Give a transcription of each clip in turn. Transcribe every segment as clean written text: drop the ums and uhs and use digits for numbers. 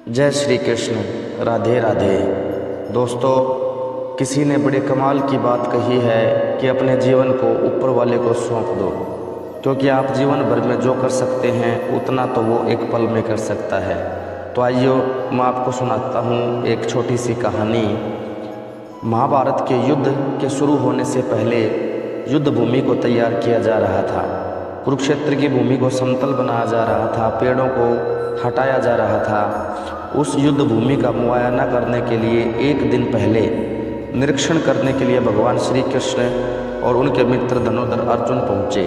जय श्री कृष्ण। राधे राधे। दोस्तों, किसी ने बड़े कमाल की बात कही है कि अपने जीवन को ऊपर वाले को सौंप दो, क्योंकि आप जीवन भर में जो कर सकते हैं उतना तो वो एक पल में कर सकता है। तो आइए मैं आपको सुनाता हूँ एक छोटी सी कहानी। महाभारत के युद्ध के शुरू होने से पहले युद्ध भूमि को तैयार किया जा रहा था। कुरुक्षेत्र की भूमि को समतल बनाया जा रहा था, पेड़ों को हटाया जा रहा था। उस युद्ध भूमि का मुआयना करने के लिए एक दिन पहले निरीक्षण करने के लिए भगवान श्री कृष्ण और उनके मित्र धनुर्धर अर्जुन पहुँचे।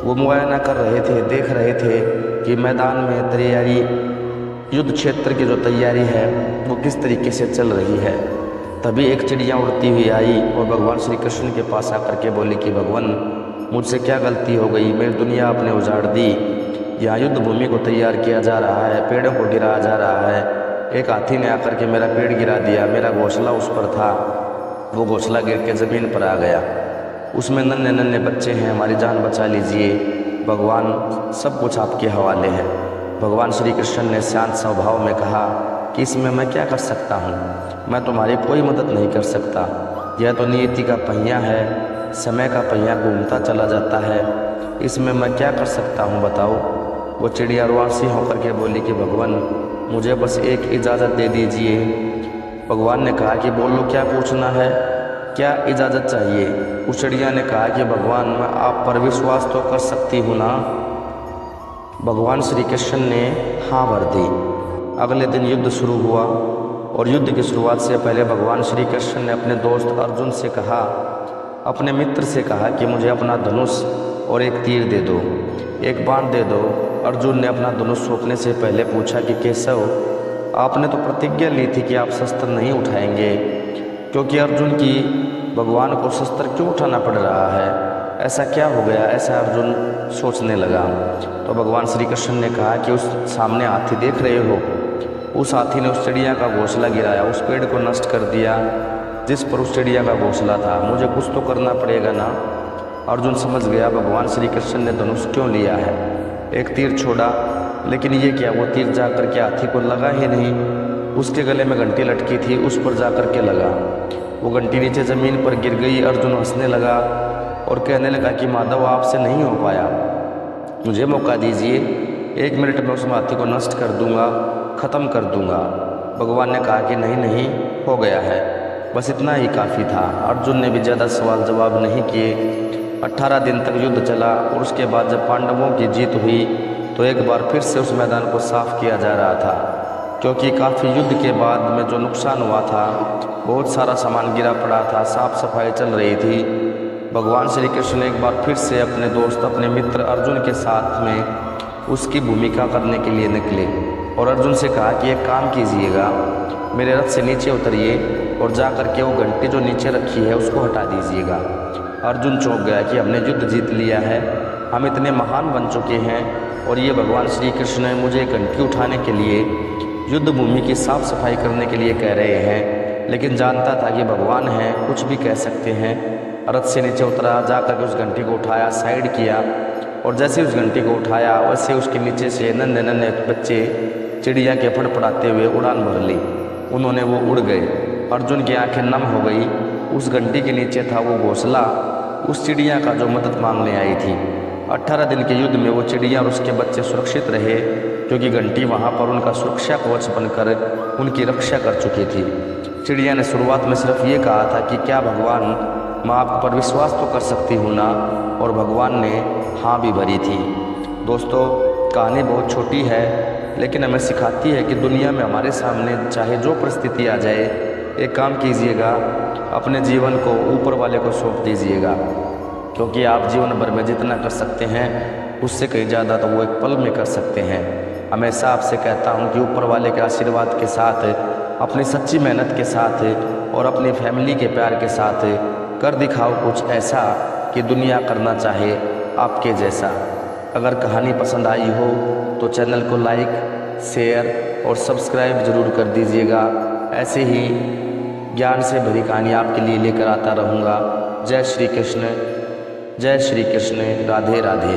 वो मुआयना कर रहे थे, देख रहे थे कि मैदान में तैयारी, युद्ध क्षेत्र की जो तैयारी है वो किस तरीके से चल रही है। तभी एक चिड़िया उड़ती हुई आई और भगवान श्री कृष्ण के पास आकर के बोली कि भगवान, मुझसे क्या गलती हो गई, मेरी दुनिया आपने उजाड़ दी। यहाँ युद्ध भूमि को तैयार किया जा रहा है, पेड़ों को गिराया जा रहा है। एक हाथी ने आकर के मेरा पेड़ गिरा दिया, मेरा घोंसला उस पर था, वो घोंसला गिर के ज़मीन पर आ गया। उसमें नन्हे नन्हे बच्चे हैं, हमारी जान बचा लीजिए भगवान, सब कुछ आपके हवाले है। भगवान श्री कृष्ण ने शांत स्वभाव में कहा कि इसमें मैं क्या कर सकता हूँ, मैं तुम्हारी कोई मदद नहीं कर सकता। यह तो नियति का पहिया है, समय का पहिया घूमता चला जाता है, इसमें मैं क्या कर सकता हूँ बताओ। वो चिड़िया रुआसी होकर के बोली कि भगवान, मुझे बस एक इजाज़त दे दीजिए। भगवान ने कहा कि बोलो क्या पूछना है, क्या इजाज़त चाहिए। उस चिड़िया ने कहा कि भगवान, मैं आप पर विश्वास तो कर सकती हूँ ना। भगवान श्री कृष्ण ने हाँ भर दी। अगले दिन युद्ध शुरू हुआ और युद्ध की शुरुआत से पहले भगवान श्री कृष्ण ने अपने दोस्त अर्जुन से कहा, अपने मित्र से कहा कि मुझे अपना धनुष और एक तीर दे दो, एक बाण दे दो। अर्जुन ने अपना धनुष सौंपने से पहले पूछा कि केशव, आपने तो प्रतिज्ञा ली थी कि आप शस्त्र नहीं उठाएंगे, क्योंकि अर्जुन की भगवान को शस्त्र क्यों उठाना पड़ रहा है, ऐसा क्या हो गया। ऐसा अर्जुन सोचने लगा। तो भगवान श्री कृष्ण ने कहा कि उस सामने हाथी देख रहे हो, उस हाथी ने उस चिड़िया का घोंसला गिराया, उस पेड़ को नष्ट कर दिया जिस पर उस चिड़िया का घोंसला था। मुझे कुछ तो करना पड़ेगा ना। अर्जुन समझ गया भगवान श्री कृष्ण ने धनुष क्यों लिया है। एक तीर छोड़ा, लेकिन ये क्या, वो तीर जा कर के हाथी को लगा ही नहीं। उसके गले में घंटी लटकी थी, उस पर जा कर के लगा। वो घंटी नीचे ज़मीन पर गिर गई। अर्जुन हंसने लगा और कहने लगा कि माधव, आपसे नहीं हो पाया, मुझे मौका दीजिए, 1 मिनट में उस हाथी को नष्ट कर दूंगा, ख़त्म कर दूंगा। भगवान ने कहा कि नहीं नहीं, हो गया है, बस इतना ही काफ़ी था। अर्जुन ने भी ज़्यादा सवाल जवाब नहीं किए। 18 दिन तक युद्ध चला और उसके बाद जब पांडवों की जीत हुई तो एक बार फिर से उस मैदान को साफ किया जा रहा था, क्योंकि काफ़ी युद्ध के बाद में जो नुकसान हुआ था, बहुत सारा सामान गिरा पड़ा था, साफ सफाई चल रही थी। भगवान श्री कृष्ण एक बार फिर से अपने दोस्त, अपने मित्र अर्जुन के साथ में उसकी भूमिका करने के लिए निकले और अर्जुन से कहा कि एक काम कीजिएगा, मेरे रथ से नीचे उतरिए और जा कर के वो घंटी जो नीचे रखी है उसको हटा दीजिएगा। अर्जुन चौंक गया कि हमने युद्ध जीत लिया है, हम इतने महान बन चुके हैं और ये भगवान श्री कृष्ण ने मुझे घंटी उठाने के लिए, युद्ध भूमि की साफ सफाई करने के लिए कह रहे हैं। लेकिन जानता था कि भगवान हैं, कुछ भी कह सकते हैं। रथ से नीचे उतरा, जाकर के उस घंटी को उठाया, साइड किया और जैसे उस घंटी को उठाया वैसे उसके नीचे से नन्हे नन्हे बच्चे चिड़िया के फड़फड़ाते हुए उड़ान भर ली। उन्होंने वो उड़ गए। अर्जुन की आंखें नम हो गई। उस घंटी के नीचे था वो घोंसला उस चिड़िया का जो मदद मांगने आई थी। 18 दिन के युद्ध में वो चिड़िया और उसके बच्चे सुरक्षित रहे, क्योंकि घंटी वहाँ पर उनका सुरक्षा कवच बनकर उनकी रक्षा कर चुकी थी। चिड़िया ने शुरुआत में सिर्फ ये कहा था कि क्या भगवान, मैं आप पर विश्वास तो कर सकती हूँ ना, और भगवान ने हाँ भी भरी थी। दोस्तों, कहानी बहुत छोटी है लेकिन हमें सिखाती है कि दुनिया में हमारे सामने चाहे जो परिस्थिति आ जाए, एक काम कीजिएगा, अपने जीवन को ऊपर वाले को सौंप दीजिएगा, क्योंकि आप जीवन भर में जितना कर सकते हैं उससे कहीं ज़्यादा तो वो एक पल में कर सकते हैं। हमेशा आपसे कहता हूँ कि ऊपर वाले के आशीर्वाद के साथ, अपनी सच्ची मेहनत के साथ और अपनी फैमिली के प्यार के साथ कर दिखाओ कुछ ऐसा कि दुनिया करना चाहे आपके जैसा। अगर कहानी पसंद आई हो तो चैनल को लाइक, शेयर और सब्सक्राइब ज़रूर कर दीजिएगा। ऐसे ही ज्ञान से भरी कहानी आपके लिए लेकर आता रहूँगा। जय श्री कृष्ण, जय श्री कृष्ण। राधे राधे।